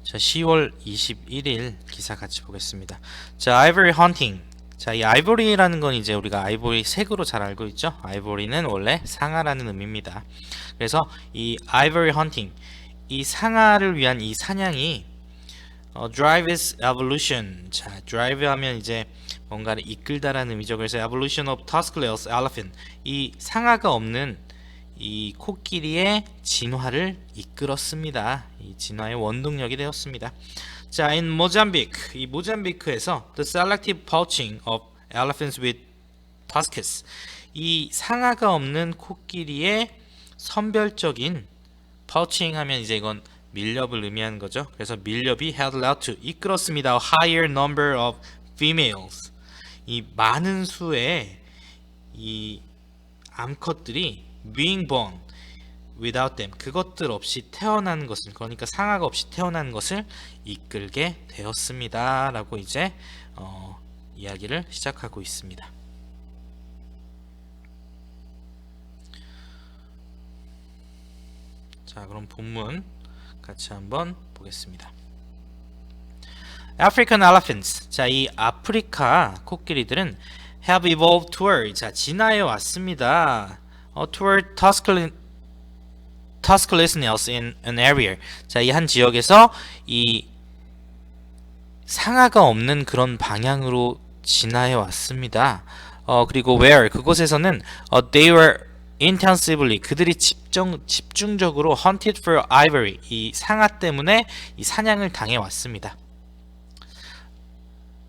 자, 10월 21일 기사 같이 보겠습니다. 자, 아이보리 헌팅. 자, 이 아이보리라는 건 이제 우리가 아이보리 색으로 잘 알고 있죠. 아이보리는 원래 상아라는 의미입니다. 그래서 이 아이보리 헌팅, 이 상아를 위한 이 사냥이 drive is evolution. 자, drive 하면 이제 뭔가를 이끌다라는 의미죠. 그래서 evolution of tuskless elephant. 이 상아가 없는 이 코끼리의 진화를 이끌었습니다. 이 진화의 원동력이 되었습니다. 자, in Mozambique, 이 모잠비크에서 the selective poaching of elephants with tusks, 이 상아가 없는 코끼리의 선별적인 poaching 하면 이제 이건 밀렵을 의미하는 거죠. 그래서 밀렵이 had led to 이끌었습니다. A higher number of females, 이 많은 수의 이 암컷들이 being born without them, 그것들 없이 태어나는 것을, 그러니까 상아가 없이 태어나는 것을 이끌게 되었습니다 라고 이제 이야기를 시작하고 있습니다. 자, 그럼 본문 같이 한번 보겠습니다. African elephants, 자, 이 아프리카 코끼리들은 have evolved toward, 자, 진화해 왔습니다. toward tusklessness in an area. 자, 이 한 지역에서 이 상아가 없는 그런 방향으로 진화해 왔습니다. 그리고 where, 그곳에서는 they were intensively, 그들이 집중적으로 hunted for ivory, 이 상아 때문에 이 사냥을 당해 왔습니다.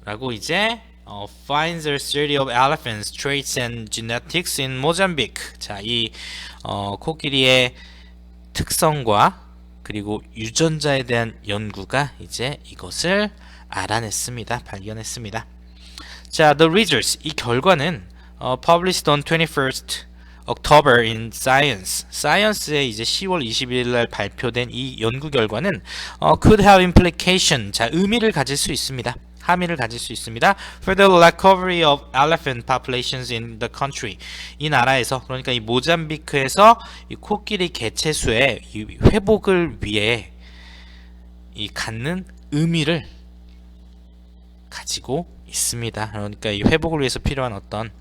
라고 이제 finds a study of elephants, traits and genetics in Mozambique. 자, 이 코끼리의 특성과 그리고 유전자에 대한 연구가 이제 이것을 알아냈습니다. 발견했습니다. 자, the results, 이 결과는 published on 21st October in Science. Science에 이제 10월 21일 날 발표된 이 연구 결과는 could have implication, 자, 의미를 가질 수 있습니다. 함의를 가질 수 있습니다. For the recovery of elephant populations in the country. 이 나라에서, 그러니까 이 모잠비크에서 이 코끼리 개체수의 이 회복을 위해 이 갖는 의미를 가지고 있습니다. 그러니까 이 회복을 위해서 필요한 어떤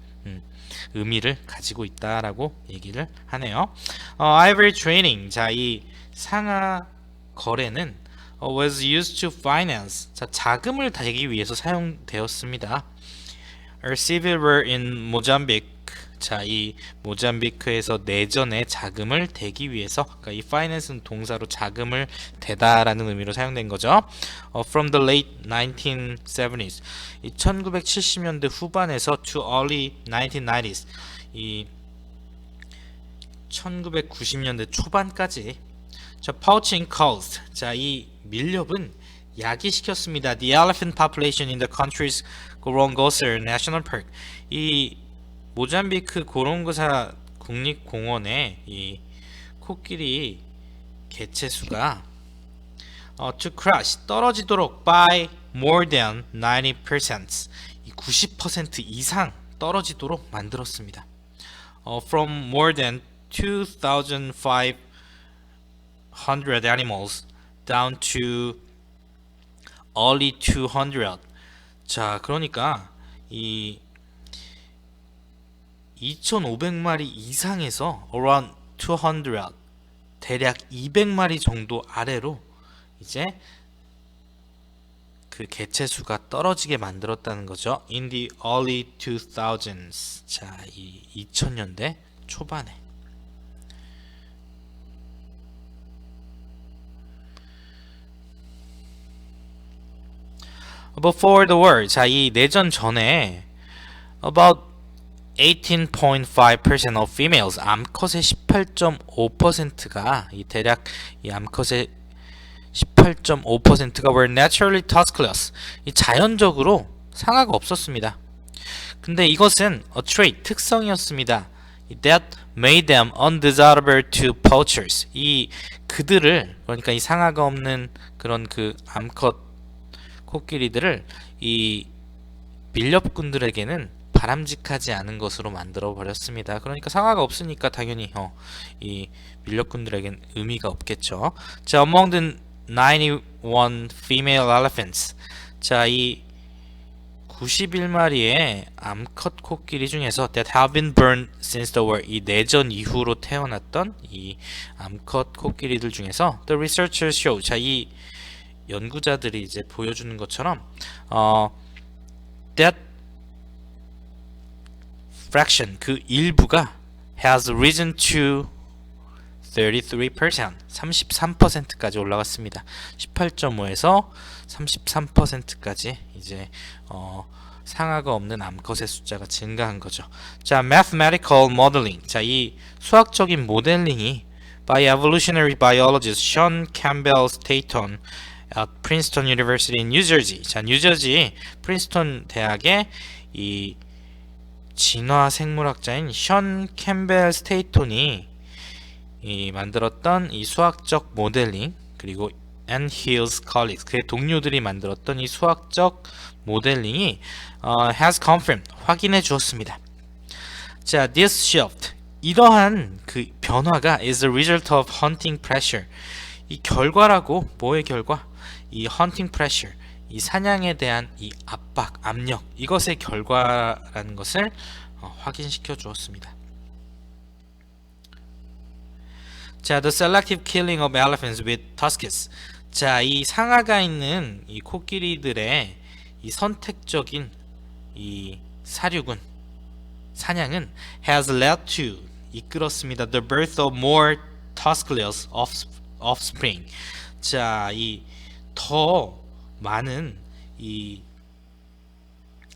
의미를 가지고 있다라고 얘기를 하네요. Ivory training, 자, 이 상아 거래는 was used to finance, 자, 자금을 대기 위해서 사용되었습니다. Civil war in Mozambique, 자, 이 모잠비크에서 내전에 자금을 대기 위해서, 그러니까 이 finance는 동사로 자금을 대다라는 의미로 사용된 거죠. From the late 1970s, 이 1970년대 후반에서 to early 1990s, 이 1990년대 초반까지. 자, poaching caused, 자, 이 밀렵은 야기시켰습니다. The elephant population in the country's Gorongosa National Park, 이 모잠비크 고롱고사 국립공원의 이 코끼리 개체수가 to crash, 떨어지도록 by more than 90%, 이 90% 이상 떨어지도록 만들었습니다. From more than 2,500 animals down to only 200. 자, 그러니까 이 2,500마리 이상에서 around 200, 대략 200마리 정도 아래로 이제 그 개체수가 떨어지게 만들었다는 거죠. In the early 2000s. 자, 이 2000년대 초반에. Before the war, 자, 이 내전 전에 about 18.5% of females, 암컷의 18.5%가 이 대략 이 암컷의 18.5%가 were naturally tuskless, 이 자연적으로 상아가 없었습니다. 근데 이것은 a trait, 특성이었습니다. that made them undesirable to poachers, 이 그들을, 그러니까 이 상아가 없는 그런 그 암컷 코끼리들을 이 밀렵꾼들에게는 바람직하지 않은 것으로 만들어 버렸습니다. 그러니까 상아가 없으니까 당연히 이 밀렵꾼들에겐 의미가 없겠죠. 자, among the 91 female elephants. 자, 이 91마리의 암컷 코끼리 중에서 that have been born since the war, 이 내전 이후로 태어났던 이 암컷 코끼리들 중에서 the researchers show, 자, 이 연구자들이 이제 보여주는 것처럼 that fraction, 그 일부가 has risen to 33%, 33%까지 올라갔습니다. 18.5에서 33%까지 이제 상아가 없는 암컷의 숫자가 증가한 거죠. 자, mathematical modeling. 자, 이 수학적인 모델링이 by evolutionary biologist Sean Campbell Staton at Princeton University in New Jersey. 자, 뉴저지 프린스턴 대학의 이 진화 생물학자인 션 캠벨 스테이톤이 이 만들었던 이 수학적 모델링, 그리고 and his colleagues, 그의 동료들이 만들었던 이 수학적 모델링이 has confirmed, 확인해 주었습니다. 자, this shift, 이러한 그 변화가 is a result of hunting pressure. 이 결과라고, 뭐의 결과? 이 hunting pressure, 이 사냥에 대한 이 압박, 압력, 이것의 결과라는 것을 확인시켜 주었습니다. 자, the selective killing of elephants with tusks. 자, 이 상아가 있는 이 코끼리들의 이 선택적인 이 사냥은 has led to, 이끌었습니다, the birth of more tuskless offspring. 자, 이 더 많은 이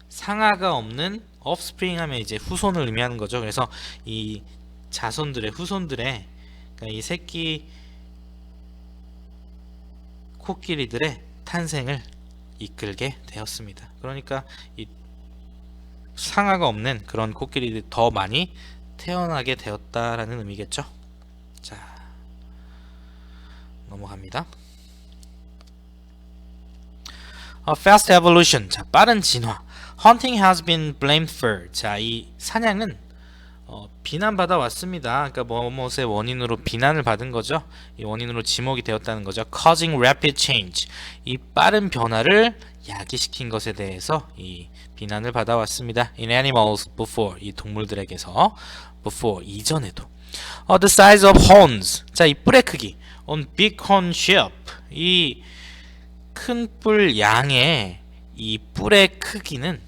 상아가 없는 offspring 하면 이제 후손을 의미하는 거죠. 그래서 이 자손들의, 후손들의, 그러니까 이 새끼 코끼리들의 탄생을 이끌게 되었습니다. 그러니까 이 상아가 없는 그런 코끼리들이 더 많이 태어나게 되었다라는 의미겠죠. 자, 넘어갑니다. Fast evolution. 자, 빠른 진화. Hunting has been blamed for. 자, 이 사냥은 비난받아 왔습니다. 그러니까 뭐뭐의 원인으로 비난을 받은 거죠. 이 원인으로 지목이 되었다는 거죠. Causing rapid change. 이 빠른 변화를 야기시킨 것에 대해서 이 비난을 받아왔습니다. In animals before. 이 동물들에게서 before, 이전에도. The size of horns. 자, 이 뿔의 크기. On bighorn sheep. 이 큰 뿔 양의 이 뿔의 크기는,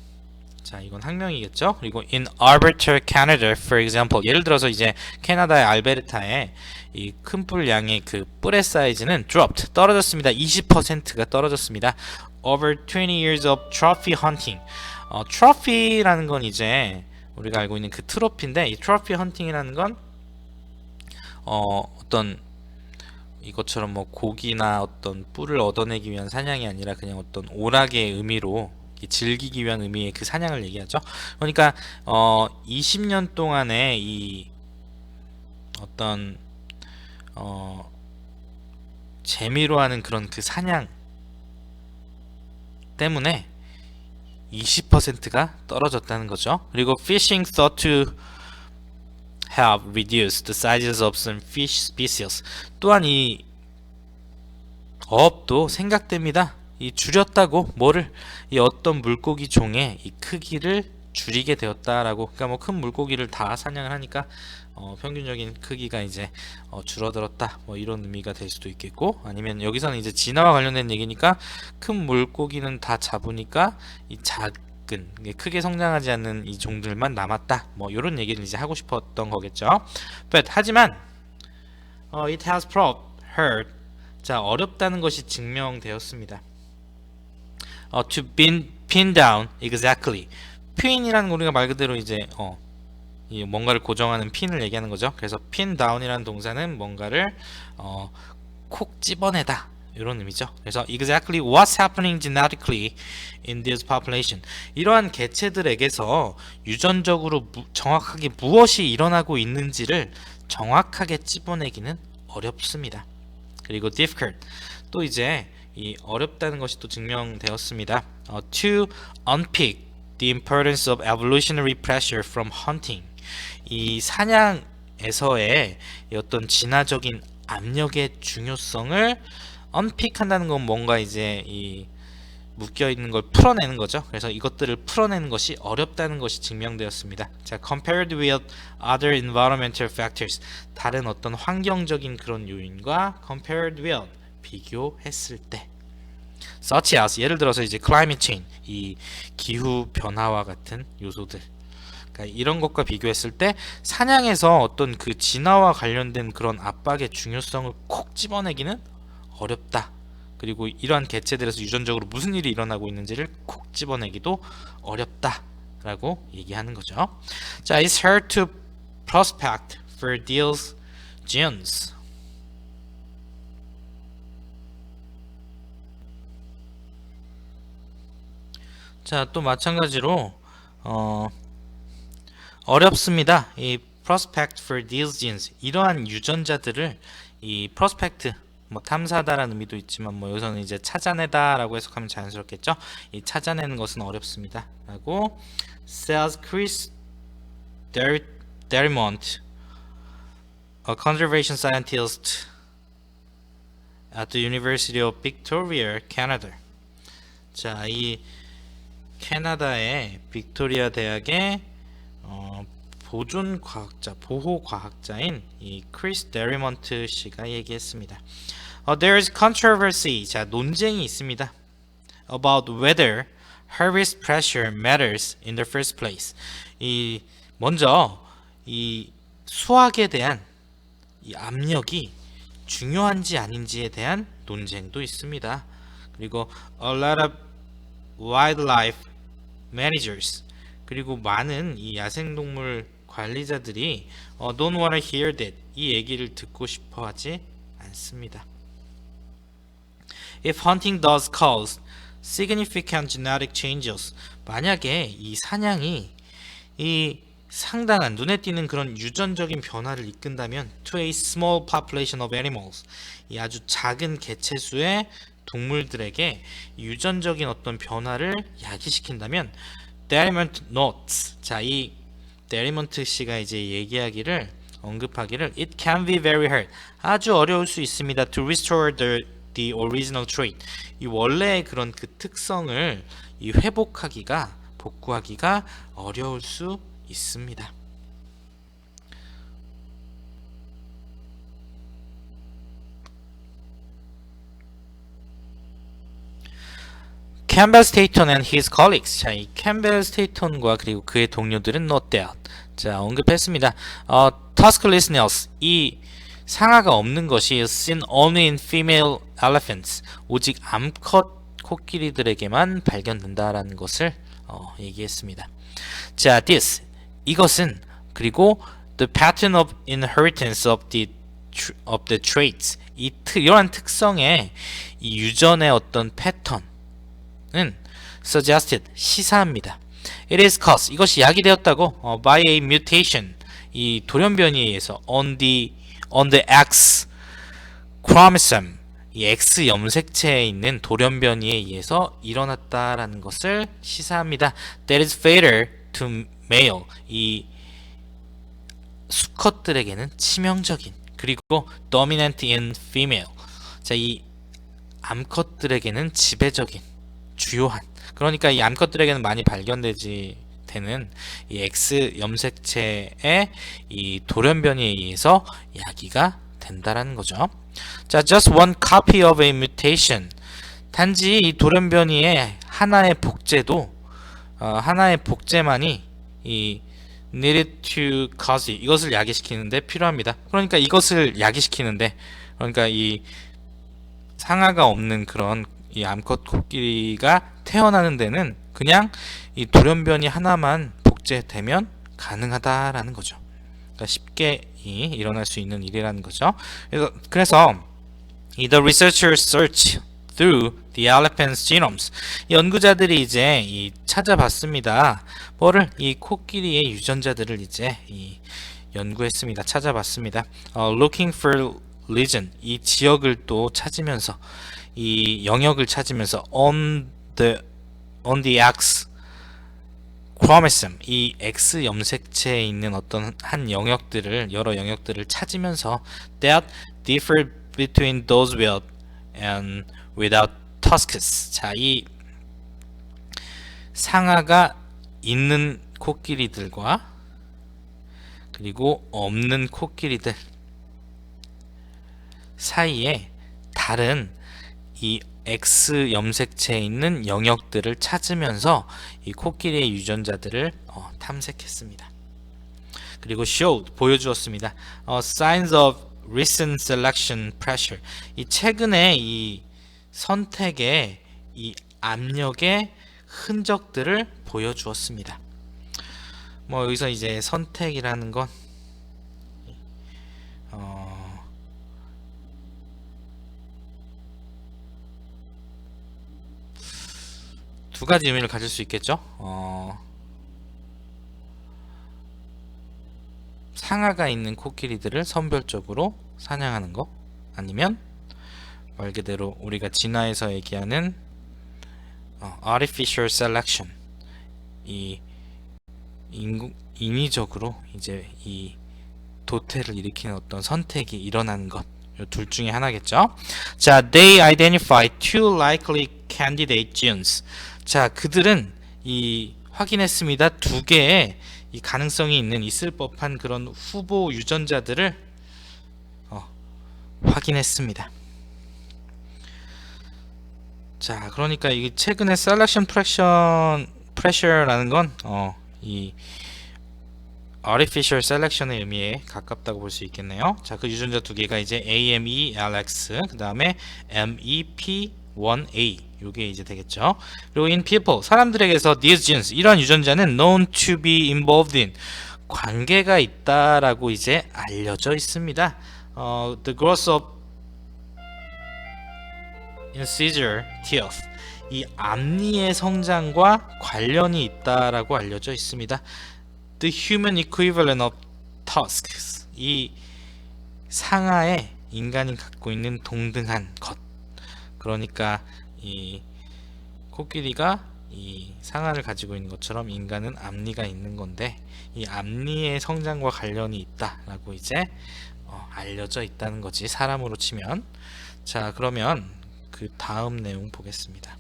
자, 이건 학명이겠죠. 그리고 in Alberta, Canada, for example, 예를 들어서 이제 캐나다의 알베르타의 이 큰 뿔 양의 그 뿔의 사이즈는 dropped, 떨어졌습니다. 20%가 떨어졌습니다. Over 20 years of trophy hunting. 트로피라는 건 이제 우리가 알고 있는 그 트로피인데, 이 트로피 헌팅이라는 건 어떤 이것처럼 뭐 고기나 어떤 뿔을 얻어내기 위한 사냥이 아니라 그냥 어떤 오락의 의미로 즐기기 위한 의미의 그 사냥을 얘기하죠. 그러니까 20년 동안의 이 어떤 재미로 하는 그런 그 사냥 때문에 20%가 떨어졌다는 거죠. 그리고 fishing thought to have reduced the sizes of some fish species. 또한 이 어업도 생각됩니다. 이 줄였다고, 뭐를, 이 어떤 물고기 종의 이 크기를 줄이게 되었다라고. 그러니까 뭐 큰 물고기를 다 사냥을 하니까 평균적인 크기가 이제 줄어들었다, 뭐 이런 의미가 될 수도 있겠고, 아니면 여기서는 이제 진화와 관련된 얘기니까 큰 물고기는 다 잡으니까 이 크게 성장하지 않는 이 종들만 남았다, 뭐 이런 얘기를 이제 하고 싶었던 거겠죠. But 하지만 it has proved hard. 자, 어렵다는 것이 증명되었습니다. To pin down exactly. pin이라는 거 우리가 말 그대로 이제 이 뭔가를 고정하는 핀을 얘기하는 거죠. 그래서 pin down이라는 동사는 뭔가를 콕 집어내다, 이런 의미죠. 그래서 exactly what's happening genetically in this population. 이러한 개체들에게서 유전적으로 정확하게 무엇이 일어나고 있는지를 정확하게 집어내기는 어렵습니다. 그리고 difficult. 또 이제 이 어렵다는 것이 또 증명되었습니다. To unpick the importance of evolutionary pressure from hunting. 이 사냥에서의 어떤 진화적인 압력의 중요성을 unpick 한다는 건 뭔가 이제 이 묶여 있는 걸 풀어내는 거죠. 그래서 이것들을 풀어내는 것이 어렵다는 것이 증명되었습니다. 자, compared with other environmental factors, 다른 어떤 환경적인 그런 요인과 compared with, 비교했을 때, such as, 예를 들어서 이제 climate change, 이 기후 변화와 같은 요소들, 그러니까 이런 것과 비교했을 때 사냥에서 어떤 그 진화와 관련된 그런 압박의 중요성을 콕 집어내기는 어렵다. 그리고 이러한 개체들에서 유전적으로 무슨 일이 일어나고 있는지를 콕 집어내기도 어렵다 라고 얘기하는 거죠. 자, it's hard to prospect for these genes. 자, 또 마찬가지로 어렵습니다. 이 prospect for these genes, 이러한 유전자들을 이 prospect, 뭐 탐사다라는 의미도 있지만 뭐 여기서는 이제 찾아내다라고 해석하면 자연스럽겠죠. 이 찾아내는 것은 어렵습니다. 라고 says Chris Derrimont, a conservation scientist at the University of Victoria, Canada. 자, 이 캐나다의 빅토리아 대학의 보존 과학자, 보호 과학자인 이 크리스 데리먼트 씨가 얘기했습니다. There is controversy, 자, 논쟁이 있습니다. About whether harvest pressure matters in the first place. 이 먼저 이 수확에 대한 이 압력이 중요한지 아닌지에 대한 논쟁도 있습니다. 그리고 a lot of wildlife managers, 그리고 많은 이 야생동물 관리자들이 don't wanna hear that, 이 얘기를 듣고 싶어 하지 않습니다. If hunting does cause significant genetic changes, 만약에 이 사냥이 이 상당한 눈에 띄는 그런 유전적인 변화를 이끈다면 to a small population of animals, 이 아주 작은 개체수의 동물들에게 유전적인 어떤 변화를 야기시킨다면 Derrimont notes, 자, 이 데리먼트 씨가 이제 얘기하기를, 언급하기를 it can be very hard, 아주 어려울 수 있습니다. to restore the original trait, 이 원래의 그런 그 특성을 이 회복하기가, 복구하기가 어려울 수 있습니다. 캠벨 스테이턴 and his colleagues, 자, 이 캠벨 스테이턴과 그리고 그의 동료들은 not that, 자, 언급했습니다. Tuscaloosa, 이 상아가 없는 것이 seen only in female elephants, 오직 암컷 코끼리들에게만 발견된다라는 것을 얘기했습니다. 자, this, 이것은, 그리고 the pattern of inheritance of the traits, 이러한 특성의 이 유전의 어떤 패턴 는 suggested, 시사합니다. It is caused, 이것이 야기되었다고 by a mutation, 이 돌연변이에 의해서 on the X chromosome, 이 X 염색체에 있는 돌연변이에 의해서 일어났다라는 것을 시사합니다. That is fatal to male, 이 수컷들에게는 치명적인, 그리고 dominant in female, 자, 이 암컷들에게는 지배적인, 주요한, 그러니까 이 암컷들에게는 많이 발견되지 되는 이 X 염색체의 이 돌연변이에 의해서 야기가 된다라는 거죠. 자, just one copy of a mutation, 단지 이 돌연변이의 하나의 복제도, 하나의 복제만이 이 needed to cause, 이것을 야기시키는데 필요합니다. 그러니까 이것을 야기시키는데, 그러니까 이 상아가 없는 그런 이 암컷 코끼리가 태어나는 데는 그냥 이 돌연변이 하나만 복제되면 가능하다라는 거죠. 그러니까 쉽게 일어날 수 있는 일이라는 거죠. 그래서 the researchers search through the elephant's genomes, 연구자들이 이제 찾아봤습니다. 뭐를? 이 코끼리의 유전자들을 이제 연구했습니다. 찾아봤습니다. looking for lesion, 이 지역을 또 찾으면서, 이 영역을 찾으면서 on the X chromosome, 이 X 염색체에 있는 어떤 한 영역들을, 여러 영역들을 찾으면서 that differ between those with and without tusks. 자, 이 상아가 있는 코끼리들과 그리고 없는 코끼리들 사이에 다른 이 X 염색체에 있는 영역들을 찾으면서 이 코끼리의 유전자들을 탐색했습니다. 그리고 showed 보여주었습니다. Signs of recent selection pressure. 이 최근에 이 선택의 이 압력의 흔적들을 보여주었습니다. 뭐 여기서 이제 선택이라는 건 두 가지 의미를 가질 수 있겠죠. 상아가 있는 코끼리들을 선별적으로 사냥하는 거, 아니면 말 그대로 우리가 진화에서 얘기하는 artificial selection, 이 인위적으로 이제 이 도태를 일으키는 어떤 선택이 일어나는 것, 이 둘 중에 하나겠죠. 자, they identify two likely candidate genes. 자, 그들은 이 확인했습니다. 두 개의 이 가능성이 있을 법한 그런 후보 유전자들을 확인했습니다. 자, 그러니까 이 최근에 selection pressure라는 건 이 artificial selection의 의미에 가깝다고 볼 수 있겠네요. 자, 그 유전자 두 개가 이제 AME-LX, 그 다음에 MEP1A, 요게 이제 되겠죠. 그리고 in people, 사람들에게서 these genes, 이러한 유전자는 known to be involved in, 관계가 있다라고 이제 알려져 있습니다. The growth of incisor teeth, 이 앞니의 성장과 관련이 있다라고 알려져 있습니다. The human equivalent of tusks, 이 상아의 인간이 갖고 있는 동등한 것. 그러니까 이 코끼리가 이 상아를 가지고 있는 것처럼 인간은 앞니가 있는 건데, 이 앞니의 성장과 관련이 있다라고 이제 알려져 있다는 거지, 사람으로 치면. 자, 그러면 그 다음 내용 보겠습니다.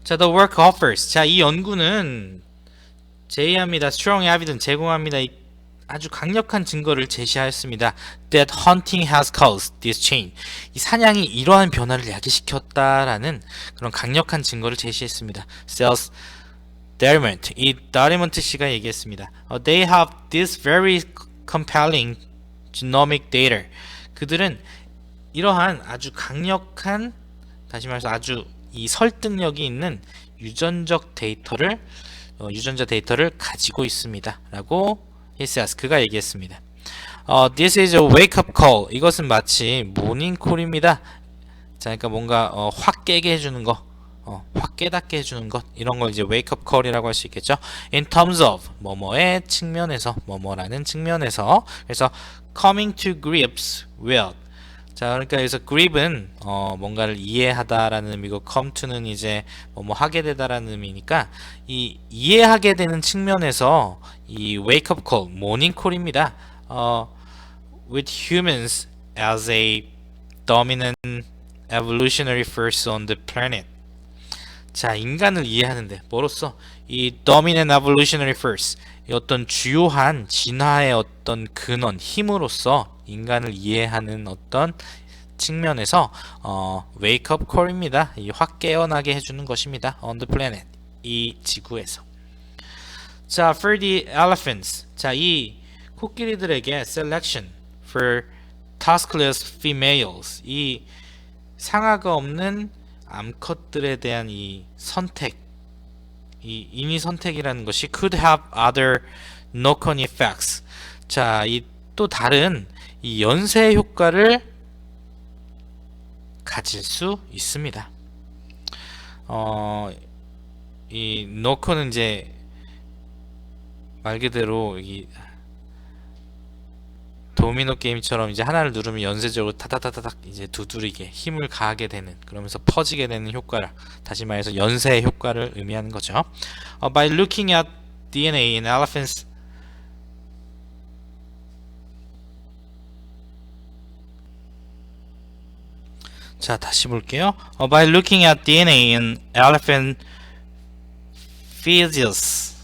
자, the work offers. 자, 이 연구는 제의합니다. strong evidence, 제공합니다. 아주 강력한 증거를 제시하였습니다. that hunting has caused this change. 이 사냥이 이러한 변화를 야기시켰다라는 그런 강력한 증거를 제시했습니다. Sales Dariment, 이 다리먼트 씨가 얘기했습니다. They have this very compelling genomic data. 그들은 이러한 아주 강력한, 다시 말해서 아주 이 설득력이 있는 유전자 데이터를 가지고 있습니다. 라고 he says, 그가 얘기했습니다. This is a wake-up call. 이것은 마치 모닝콜입니다. 자, 그러니까 뭔가 확 깨게 해주는 거, 확 깨닫게 해주는 것, 이런 걸 이제 wake-up call이라고 할 수 있겠죠. In terms of, 뭐뭐의 측면에서, 뭐뭐라는 측면에서. 그래서 coming to grips with. 자, 그러니까 여기서 grip은 뭔가를 이해하다라는 의미고, come to는 이제 뭐뭐 하게 되다라는 의미니까, 이 이해하게 되는 측면에서 이 wake up call, morning call입니다. With humans as a dominant evolutionary force on the planet. 자, 인간을 이해하는데 뭐로써? 이 dominant evolutionary force, 이 어떤 주요한 진화의 어떤 근원, 힘으로써 인간을 이해하는 어떤 측면에서 wake up call입니다. 이 확 깨어나게 해주는 것입니다. on the planet, 이 지구에서. 자, for the elephants. 자, 이 코끼리들에게 selection for tuskless females, 이 상아가 없는 암컷들에 대한 이 선택, 이 인위 선택이라는 것이 could have other knock-on effects. 자, 이 또 다른 이 연쇄 효과를 가질 수 있습니다. 이 knock-on은 이제 말 그대로 이 도미노 게임처럼 이제 하나를 누르면 연쇄적으로 타다다닥 이제 두드리게 힘을 가하게 되는, 그러면서 퍼지게 되는 효과를, 다시 말해서 연쇄 효과를 의미하는 거죠. By looking at DNA in elephants 자, 다시 볼게요. By looking at DNA in elephant feces,